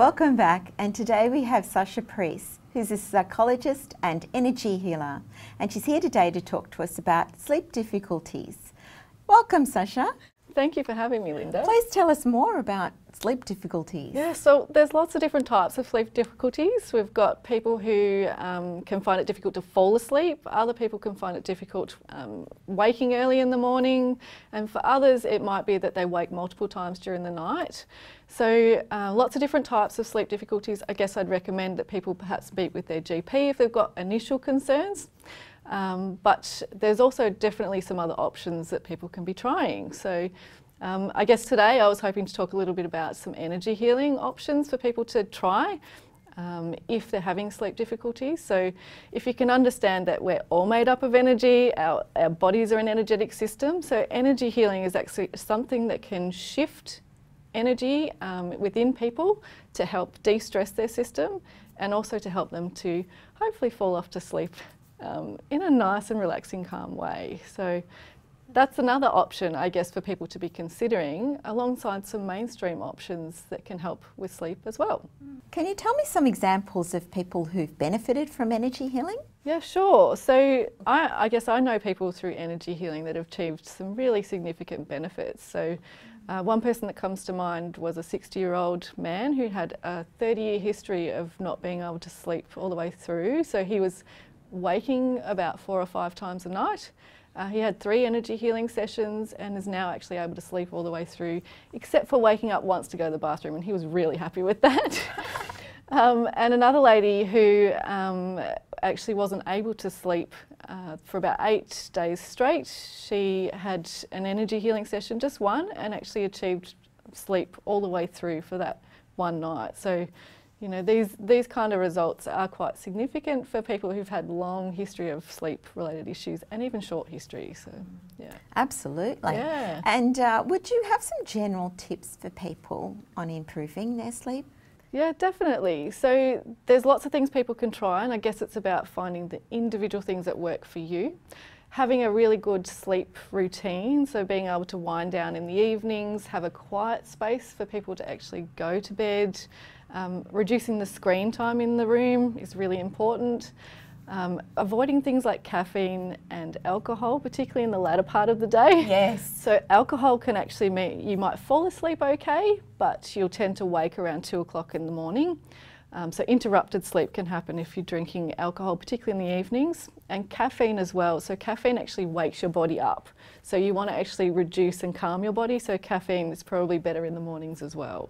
Welcome back, and today we have Sasha Priest, who's a psychologist and energy healer, and she's here today to talk to us about sleep difficulties. Welcome, Sasha. Thank you for having me, Linda. Please tell us more about sleep difficulties. Yeah, so there's lots of different types of sleep difficulties. We've got people who can find it difficult to fall asleep. Other people can find it difficult waking early in the morning. And for others, it might be that they wake multiple times during the night. So lots of different types of sleep difficulties. I guess I'd recommend that people perhaps speak with their GP if they've got initial concerns. But there's also definitely some other options that people can be trying. So I guess today I was hoping to talk a little bit about some energy healing options for people to try if they're having sleep difficulties. So if you can understand that we're all made up of energy, our bodies are an energetic system. So energy healing is actually something that can shift energy within people to help de-stress their system and also to help them to hopefully fall off to sleep in a nice and relaxing, calm way. So that's another option, I guess, for people to be considering alongside some mainstream options that can help with sleep as well. Can you tell me some examples of people who've benefited from energy healing? Yeah, sure. So I guess I know people through energy healing that have achieved some really significant benefits. So one person that comes to mind was a 60-year-old man who had a 30-year history of not being able to sleep all the way through. So he was waking about 4 or 5 times a night. He had 3 energy healing sessions and is now actually able to sleep all the way through, except for waking up once to go to the bathroom, and he was really happy with that. And another lady who actually wasn't able to sleep for about 8 days straight. She had an energy healing session, just one, and actually achieved sleep all the way through for that one night. So, you know, these kind of results are quite significant for people who've had long history of sleep-related issues and even short history. So, yeah. Absolutely. Yeah. And would you have some general tips for people on improving their sleep? Yeah, definitely. So there's lots of things people can try, and I guess it's about finding the individual things that work for you. Having a really good sleep routine, so being able to wind down in the evenings, have a quiet space for people to actually go to bed. Reducing the screen time in the room is really important. Avoiding things like caffeine and alcohol, particularly in the latter part of the day. Yes. So alcohol can actually mean you might fall asleep okay, but you'll tend to wake around 2 o'clock in the morning. So interrupted sleep can happen if you're drinking alcohol, particularly in the evenings, and caffeine as well. So caffeine actually wakes your body up. So you want to actually reduce and calm your body, so caffeine is probably better in the mornings as well.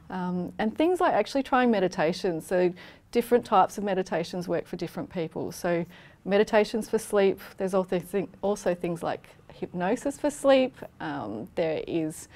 And things like actually trying meditation. So different types of meditations work for different people. So meditations for sleep, there's also things like hypnosis for sleep. There is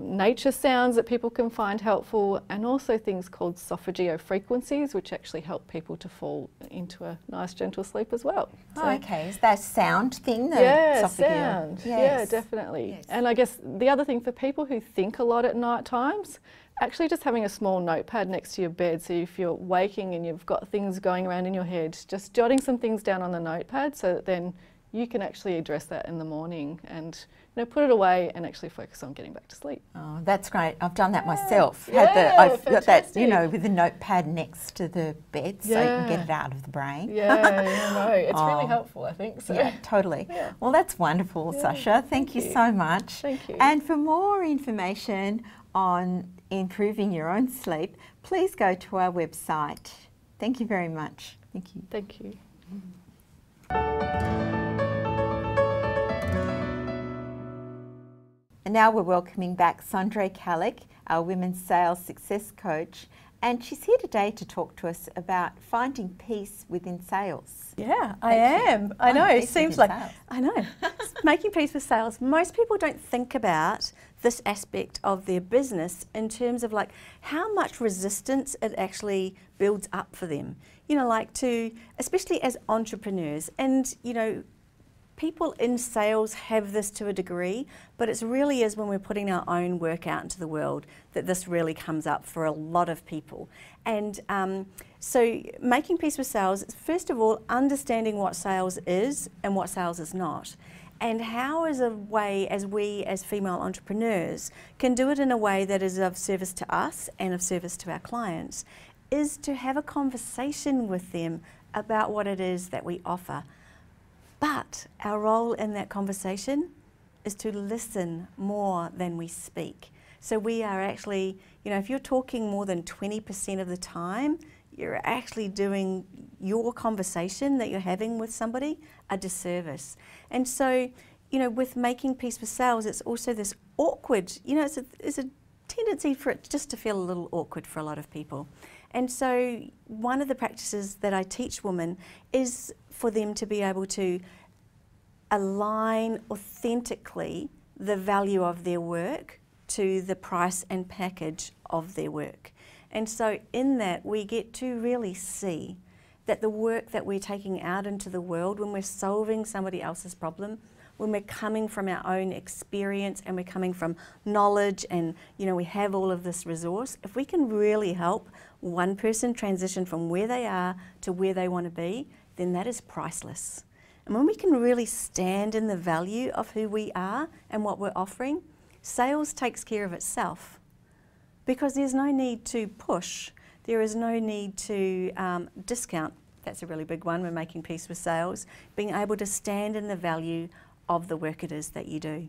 nature sounds that people can find helpful, and also things called sophageo frequencies, which actually help people to fall into a nice gentle sleep as well. Oh, okay. Is that sound thing? Yeah, sound. Yes. Yeah, definitely. Yes. And I guess the other thing for people who think a lot at night times, actually just having a small notepad next to your bed, so if you're waking and you've got things going around in your head, just jotting some things down on the notepad so that then you can actually address that in the morning and, you know, put it away and actually focus on getting back to sleep. Oh, that's great. I've done that myself. Yeah, I've got that, you know, with the notepad next to the bed so you can get it out of the brain. Yeah, no, it's really helpful, I think. So. Yeah, totally. Yeah. Well, that's wonderful, Sasha. Thank you so much. Thank you. And for more information on improving your own sleep, please go to our website. Thank you very much. Thank you. Thank you. And now we're welcoming back Sondre Kalik, our Women's Sales Success Coach, and she's here today to talk to us about finding peace within sales. Yeah, I am. I know, it seems like, sales. I know. Making peace with sales. Most people don't think about this aspect of their business in terms of like how much resistance it actually builds up for them. You know, like to, especially as entrepreneurs, and you know, people in sales have this to a degree, but it really is when we're putting our own work out into the world that this really comes up for a lot of people. And so making peace with sales is, first of all, understanding what sales is and what sales is not. And how is a way as we as female entrepreneurs can do it in a way that is of service to us and of service to our clients is to have a conversation with them about what it is that we offer. But our role in that conversation is to listen more than we speak. So we are actually, you know, if you're talking more than 20% of the time, you're actually doing your conversation that you're having with somebody a disservice. And so, you know, with making peace with sales, it's also this awkward, you know, it's a tendency for it just to feel a little awkward for a lot of people. And so one of the practices that I teach women is for them to be able to align authentically the value of their work to the price and package of their work. And so in that, we get to really see that the work that we're taking out into the world, when we're solving somebody else's problem, when we're coming from our own experience and we're coming from knowledge and, you know, we have all of this resource, if we can really help one person transition from where they are to where they want to be, then that is priceless. And when we can really stand in the value of who we are and what we're offering, sales takes care of itself. Because there's no need to push, there is no need to discount. That's a really big one when making peace with sales, being able to stand in the value of the work it is that you do.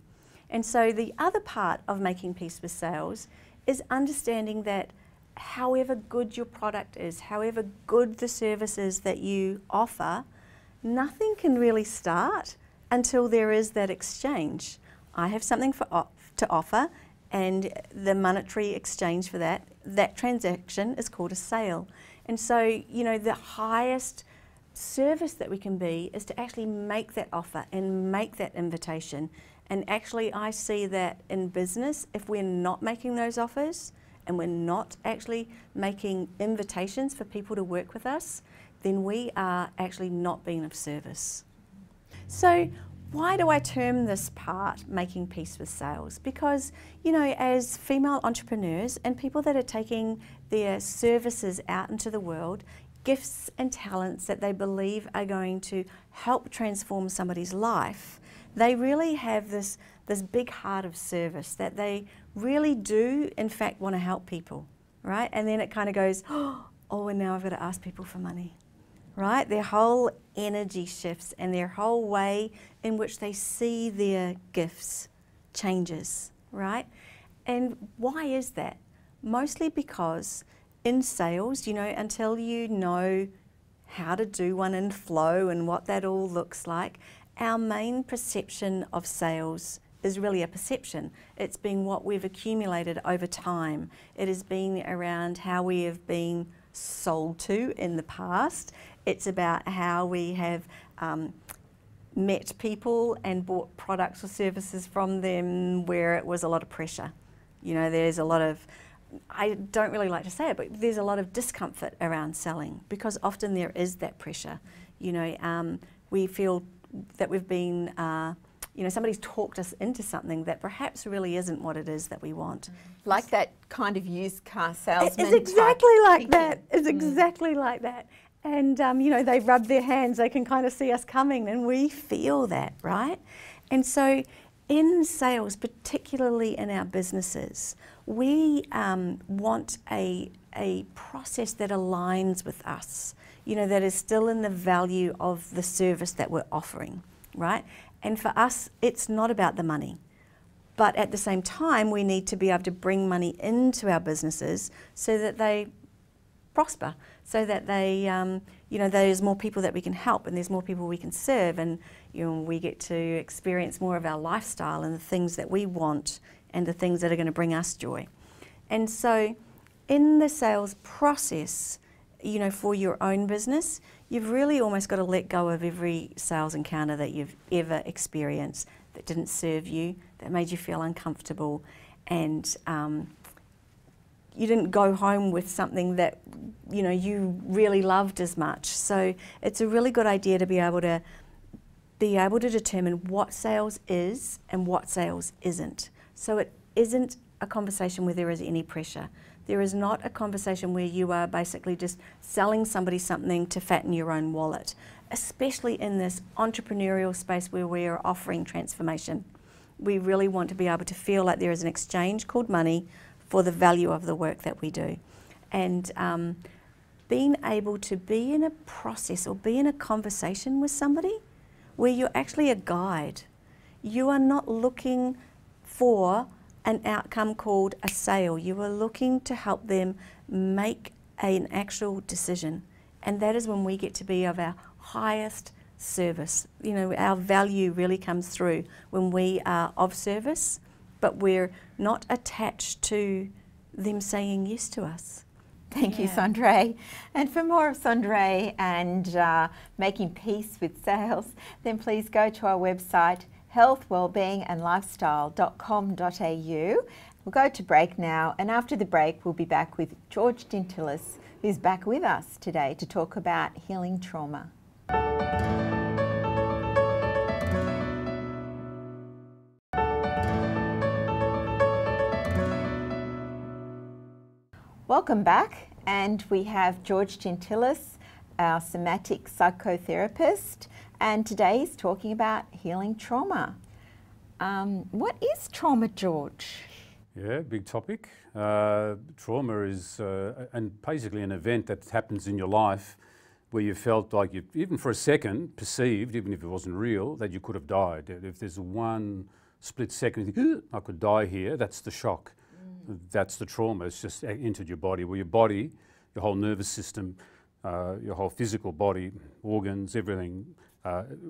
And so the other part of making peace with sales is understanding that however good your product is, however good the service is that you offer, nothing can really start until there is that exchange. I have something to offer, and the monetary exchange for that transaction is called a sale. And so, you know, the highest service that we can be is to actually make that offer and make that invitation. And actually, I see that in business, if we're not making those offers and we're not actually making invitations for people to work with us, then we are actually not being of service. So why do I term this part making peace with sales? Because, you know, as female entrepreneurs and people that are taking their services out into the world, gifts and talents that they believe are going to help transform somebody's life, they really have this big heart of service that they really do, in fact, want to help people, right? And then it kind of goes, oh, and now I've got to ask people for money. Right? Their whole energy shifts and their whole way in which they see their gifts changes, right? And why is that? Mostly because in sales, you know, until you know how to do one in flow and what that all looks like, our main perception of sales is really a perception. It's been what we've accumulated over time. It has been around how we have been sold to in the past. It's about how we have met people and bought products or services from them where it was a lot of pressure. You know, there's a lot of, I don't really like to say it, but there's a lot of discomfort around selling because often there is that pressure. You know, we feel that we've been, you know, somebody's talked us into something that perhaps really isn't what it is that we want. Like that kind of used car salesman. It's exactly like that. It's exactly like that. And, you know, they've rubbed their hands, they can kind of see us coming and we feel that, right? And so in sales, particularly in our businesses, we want a process that aligns with us, you know, that is still in the value of the service that we're offering, right? And for us, it's not about the money. But at the same time, we need to be able to bring money into our businesses so that they prosper, so that they, you know, there's more people that we can help and there's more people we can serve, and, you know, we get to experience more of our lifestyle and the things that we want and the things that are going to bring us joy. And so in the sales process, you know, for your own business, you've really almost got to let go of every sales encounter that you've ever experienced that didn't serve you, that made you feel uncomfortable, and you didn't go home with something that, you know, you really loved as much. So it's a really good idea to be able to determine what sales is and what sales isn't. So it isn't a conversation where there is any pressure. There is not a conversation where you are basically just selling somebody something to fatten your own wallet. especially in this entrepreneurial space where we are offering transformation. We really want to be able to feel like there is an exchange called money for the value of the work that we do. And being able to be in a process or be in a conversation with somebody where you're actually a guide. You are not looking for an outcome called a sale. You are looking to help them make an actual decision. And that is when we get to be of our highest service. You know, our value really comes through when we are of service, but we're not attached to them saying yes to us. Thank you, Sondre. And for more of Sondre and making peace with sales, then please go to our website, healthwellbeingandlifestyle.com.au. We'll go to break now, and after the break we'll be back with George Dintilis, who's back with us today to talk about healing trauma. Welcome back, and we have George Dintilis, our somatic psychotherapist, and today he's talking about healing trauma. What is trauma, George? Yeah, big topic. Trauma is and basically an event that happens in your life where you felt like you, even for a second, perceived, even if it wasn't real, that you could have died. If there's one split second, you think, I could die here, that's the shock. That's the trauma. It's just entered your body. Well, your body, your whole nervous system, your whole physical body, organs, everything,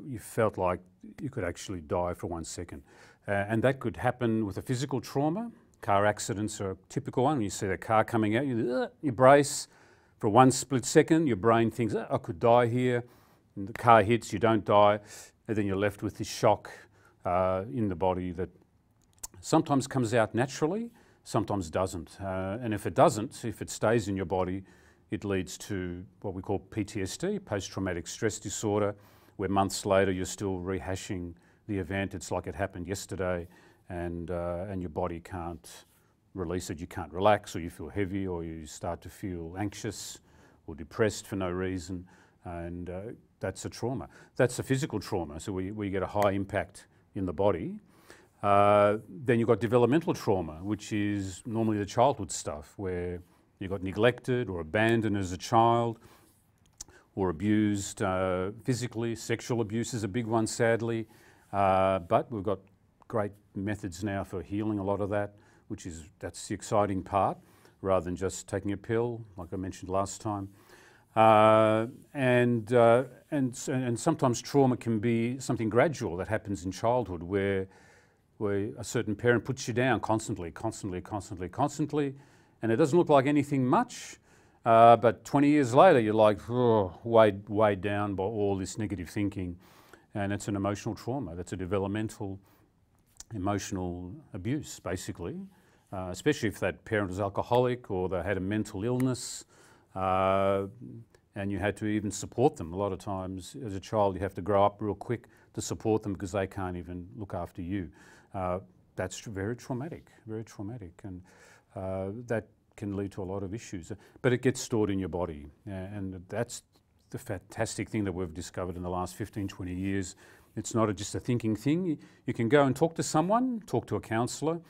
you felt like you could actually die for 1 second. And that could happen with a physical trauma. Car accidents are a typical one. When you see a car coming at you, you brace. For 1 split second, your brain thinks, I could die here. And the car hits, you don't die. And then you're left with this shock in the body that sometimes comes out naturally, sometimes doesn't. And if it doesn't, if it stays in your body, it leads to what we call PTSD, post-traumatic stress disorder, where months later you're still rehashing the event. It's like it happened yesterday, and your body can't release it. You can't relax, or you feel heavy, or you start to feel anxious or depressed for no reason, and that's a trauma. That's a physical trauma, so we get a high impact in the body. Then you've got developmental trauma, which is normally the childhood stuff, where you got neglected or abandoned as a child, or abused physically. Sexual abuse is a big one, sadly, but we've got great methods now for healing a lot of that, that's the exciting part, rather than just taking a pill, like I mentioned last time. And sometimes trauma can be something gradual that happens in childhood, where a certain parent puts you down constantly, and it doesn't look like anything much, but 20 years later you're like, weighed down by all this negative thinking, and it's an emotional trauma. That's a developmental emotional abuse, basically, especially if that parent was alcoholic or they had a mental illness, and you had to even support them. A lot of times as a child you have to grow up real quick to support them because they can't even look after you. That's very traumatic, and that can lead to a lot of issues. But it gets stored in your body, and that's the fantastic thing that we've discovered in the last 15, 20 years. It's not just a thinking thing. You can go and talk to someone, talk to a counsellor.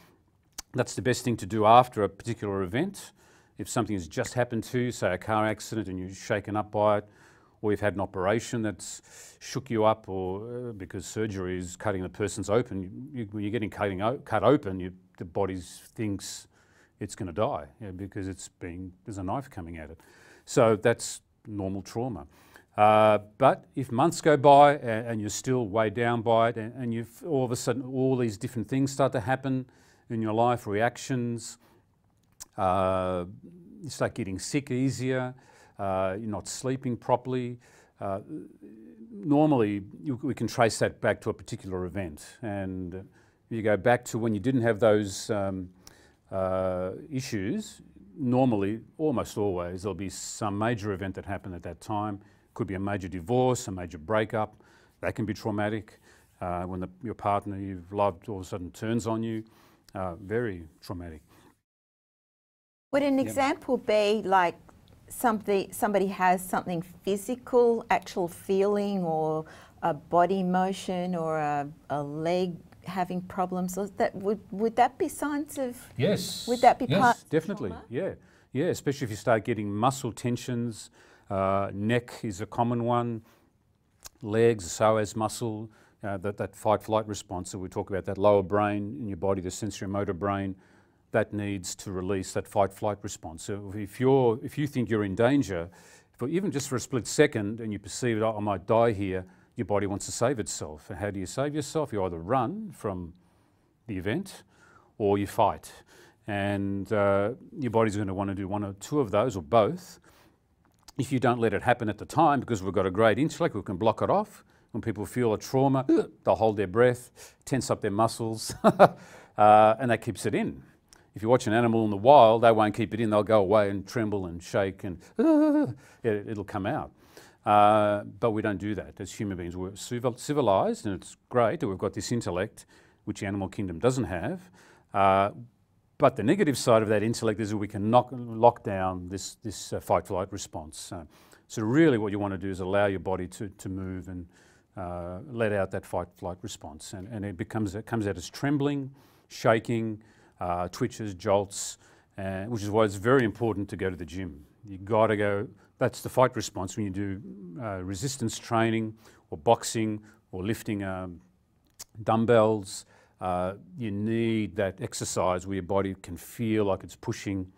That's the best thing to do after a particular event. If something has just happened to you, say a car accident, and you're shaken up by it, or you've had an operation that's shook you up, or because surgery is cutting the person's open, when you're getting cut open, the body thinks it's going to die, because there's a knife coming at it. So that's normal trauma. But if months go by and you're still weighed down by it, and you've all of a sudden all these different things start to happen in your life, reactions, you start getting sick easier, you're not sleeping properly. Normally we can trace that back to a particular event, and you go back to when you didn't have those issues. Normally, almost always, there'll be some major event that happened at that time. Could be a major divorce, a major breakup. That can be traumatic. When your partner you've loved all of a sudden turns on you, very traumatic. Would an example be like somebody has something physical, actual feeling, or a body motion, or a leg having problems, would that be signs of? Yes. Would that be part? Yes, definitely. Trauma? Yeah. Especially if you start getting muscle tensions. Neck is a common one. Legs, psoas muscle, that fight-flight response that we talk about, that lower brain in your body, the sensory motor brain, that needs to release that fight-flight response. So if you think you're in danger, even just for a split second, and you perceive, oh, I might die here, your body wants to save itself. And how do you save yourself? You either run from the event or you fight. And your body's going to want to do one or two of those, or both. If you don't let it happen at the time, because we've got a great intellect, we can block it off. When people feel a trauma, they'll hold their breath, tense up their muscles, and that keeps it in. If you watch an animal in the wild, they won't keep it in. They'll go away and tremble and shake, and it'll come out. But we don't do that. As human beings, we're civilized, and it's great that we've got this intellect, which the animal kingdom doesn't have. But the negative side of that intellect is that we can lock down this fight-flight response. So really what you want to do is allow your body to move and let out that fight-flight response. And it comes out as trembling, shaking, twitches, jolts, which is why it's very important to go to the gym. You've got to go. That's the fight response when you do resistance training or boxing or lifting dumbbells. You need that exercise where your body can feel like it's pushing,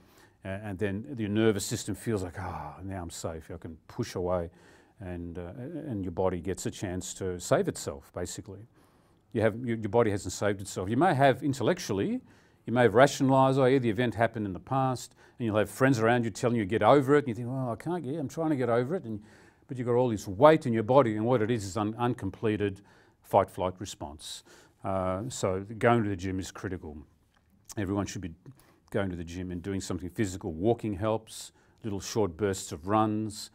and then your nervous system feels like, now I'm safe. I can push away, and your body gets a chance to save itself, basically. Your body hasn't saved itself. You may have intellectually, you may have rationalised, the event happened in the past, and you'll have friends around you telling you get over it, and you think, I can't get, I'm trying to get over it, but you've got all this weight in your body, and what it is uncompleted fight-flight response. So going to the gym is critical. Everyone should be going to the gym and doing something physical. Walking helps, little short bursts of runs.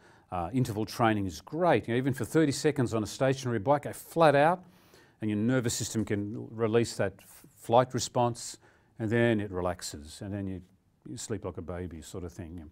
Interval training is great. Even for 30 seconds on a stationary bike, go flat out, and your nervous system can release that flight response, and then it relaxes, and then you sleep like a baby, sort of thing. Right.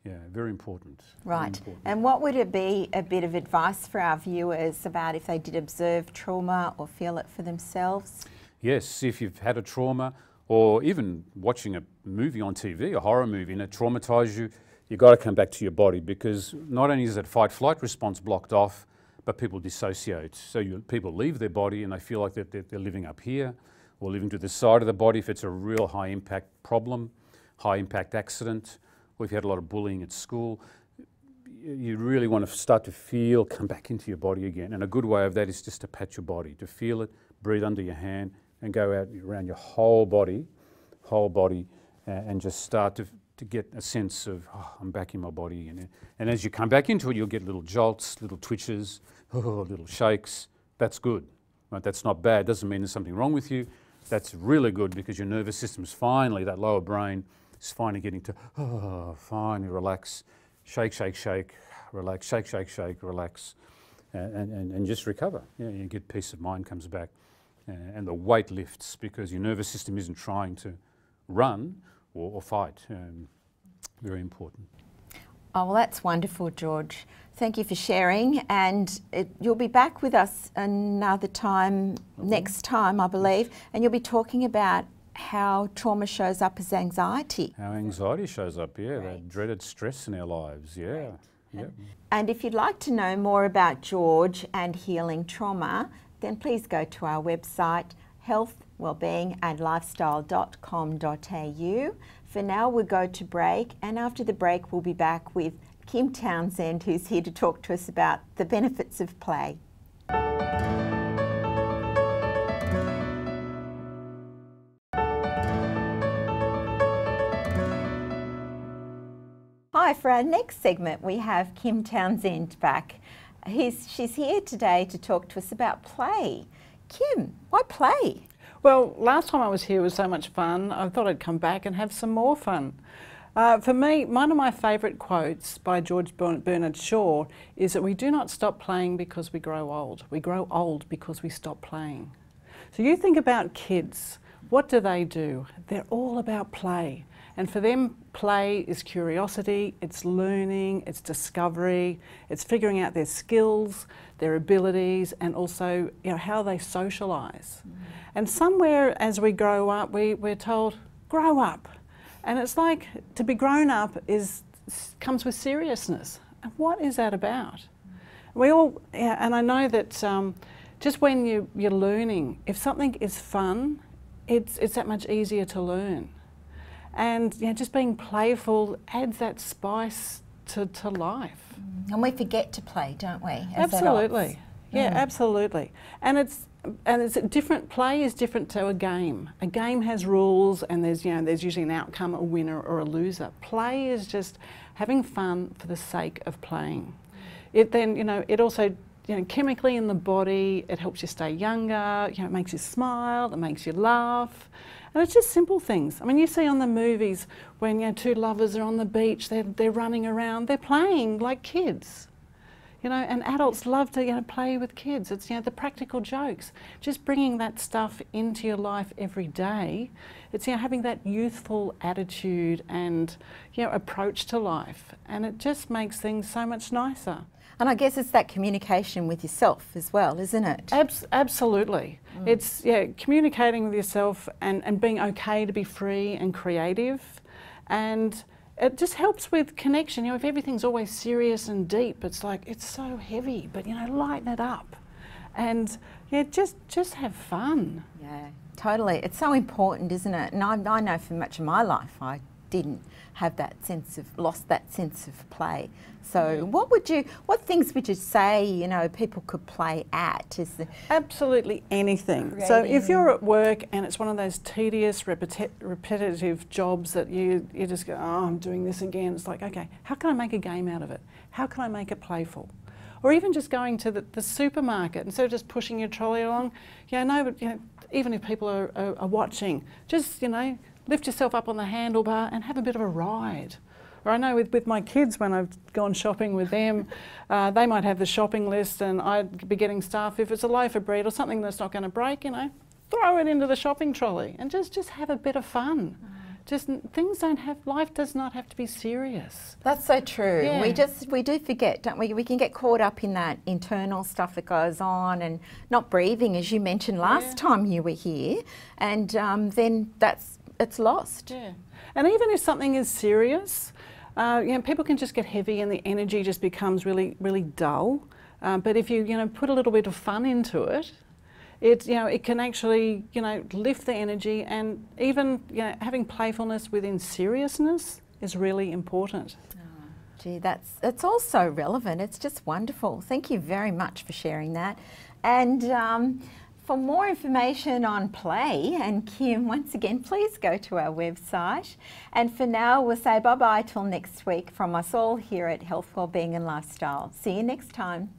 Yeah, very important. Right. Very important. And what would it be a bit of advice for our viewers about if they did observe trauma or feel it for themselves? Yes, if you've had a trauma, or even watching a movie on TV, a horror movie, and it traumatised you, you've got to come back to your body, because not only is that fight-flight response blocked off, but people dissociate. So people leave their body and they feel like they're living up here, or living to the side of the body if it's a real high-impact problem, high-impact accident, or if you had a lot of bullying at school. You really want to start to come back into your body again. And a good way of that is just to pat your body, to feel it, breathe under your hand, and go out around your whole body, and just start to get a sense of, I'm back in my body. And as you come back into it, you'll get little jolts, little twitches, little shakes. That's good. Right? That's not bad. Doesn't mean there's something wrong with you. That's really good, because your nervous system's finally, that lower brain, is finally getting to, finally relax, shake, shake, shake, relax, shake, shake, shake, relax, and just recover. You get peace of mind comes back, and the weight lifts, because your nervous system isn't trying to run or fight. Very important. Oh, well, that's wonderful, George. Thank you for sharing, and you'll be back with us another time, next time, I believe, and you'll be talking about how trauma shows up as anxiety. How anxiety shows up, Right. that dreaded stress in our lives, Yep. And if you'd like to know more about George and healing trauma, then please go to our website, healthwellbeingandlifestyle.com.au. For now, we'll go to break, and after the break, we'll be back with Kim Townsend, who's here to talk to us about the benefits of play. Hi, for our next segment, we have Kim Townsend back. She's here today to talk to us about play. Kim, why play? Well, last time I was here was so much fun, I thought I'd come back and have some more fun. For me, one of my favourite quotes by George Bernard Shaw is that we do not stop playing because we grow old. We grow old because we stop playing. So you think about kids. What do? They're all about play. And for them, play is curiosity, it's learning, it's discovery, it's figuring out their skills, their abilities, and also, you know, how they socialise. And somewhere as we grow up, we're told, grow up. And it's like, to be grown up comes with seriousness. And what is that about? We all, yeah, and I know that just when you're learning, if something is fun, it's that much easier to learn. And you know, just being playful adds that spice to life. And we forget to play, don't we? Absolutely. Yeah, absolutely. And it's different. Play is different to a game. A game has rules, and there's usually an outcome, a winner or a loser. Play is just having fun for the sake of playing. It then, it also, chemically in the body, it helps you stay younger. It makes you smile. It makes you laugh. And it's just simple things. I mean, you see on the movies when two lovers are on the beach, they're running around, they're playing like kids. And adults love to play with kids. It's the practical jokes. Just bringing that stuff into your life every day. It's having that youthful attitude and approach to life, and it just makes things so much nicer. And I guess it's that communication with yourself as well, isn't it? Absolutely. It's communicating with yourself and being okay to be free and creative, and it just helps with connection. If everything's always serious and deep, it's like, it's so heavy, but lighten it up. And just have fun. Yeah, totally. It's so important, isn't it? And I know for much of my life I didn't have lost that sense of play. So what things would you say, people could play at? Absolutely anything. So if you're at work and it's one of those tedious, repetitive jobs that you just go, oh, I'm doing this again. It's like, okay, how can I make a game out of it? How can I make it playful? Or even just going to the supermarket, instead of just pushing your trolley along, even if people are watching, just, lift yourself up on the handlebar and have a bit of a ride. Or I know with my kids, when I've gone shopping with them, they might have the shopping list and I'd be getting stuff. If it's a loaf of bread or something that's not going to break, throw it into the shopping trolley and just have a bit of fun. Life does not have to be serious. That's so true. Yeah. We do forget, don't we? We can get caught up in that internal stuff that goes on and not breathing, as you mentioned last time you were here, and then it's lost. Yeah. And even if something is serious, people can just get heavy and the energy just becomes really, really dull. But if you put a little bit of fun into it, it can actually lift the energy, and even having playfulness within seriousness is really important. Oh, gee, that's also relevant. It's just wonderful. Thank you very much for sharing that. And for more information on play and Kim, once again, please go to our website. And for now, we'll say bye-bye till next week from us all here at Health, Wellbeing and Lifestyle. See you next time.